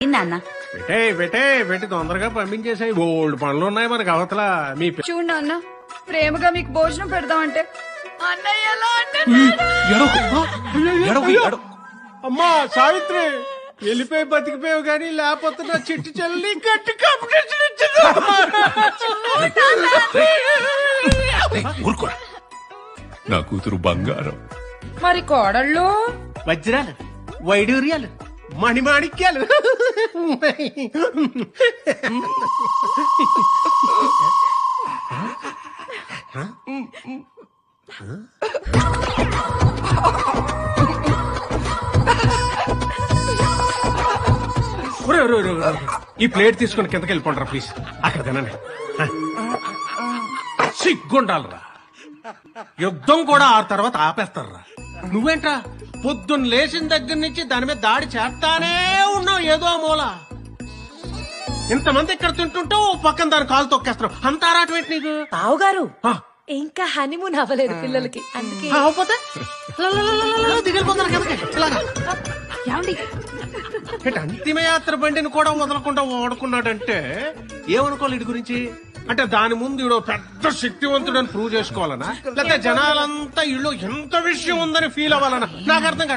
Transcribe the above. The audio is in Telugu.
నాన్న పెట్టి తొందరగా పంపించేసాయి. బోల్డ్ పనులు ఉన్నాయి మనకి అవతల. మీ చూడు నాన్న, ప్రేమగా మీకు భోజనం పెడదామంటే అన్నయ్య ఎలా అంటే అమ్మా సావిత్రి, వెళ్ళిపోయి బతికిపోయావు గానీ లేకపోతే నా చిట్టి చెల్లి గట్టి కాంపిటీషన్ ఇచ్చింది. ఊరుకో, నా కూతురు బంగారం. మరి కోడళ్ళు వజ్రాలు, వైడూర్యాలు, మణిమాణిక్యాలు. ఈ ప్లేట్ తీసుకుని కిందకి వెళ్ళిపోండి ప్లీజ్. అక్కడ తినండి. సిగ్గుండాలరా, యుద్ధం కూడా ఆ తర్వాత ఆపేస్తారా. నువ్వేంట్రా పొద్దున్న లేచిన దగ్గర నుంచి దాని మీద దాడి చేస్తానే ఉన్నావు ఏదో మూల. ఇంతమంది ఇక్కడ తింటుంటే ఓ పక్కన దాని కాలు తొక్కేస్తున్నావు. అంత ఆరాటం ఏంటి నీకు? బావుగారు ఆ, ఇంకా హనీమూన్ అవ్వలేదు పిల్లలకి, అందుకే అవ్వకపోతే దిగిలిపోతారు కిందకి. ఇలాగా అంతిమయాత్ర బండిని కూడా వదలకుండా వాడుకున్నాడంటే ఏమనుకోవాలి వీడి గురించి? అంటే దాని ముందు ఈడో పెద్ద శక్తివంతుడని ప్రూవ్ చేసుకోవాలనా, లేకపోతే జనాలంతా ఇళ్ళు ఎంత విషయం ఉందని ఫీల్ అవ్వాలనా? నాకు అర్థం కాదు.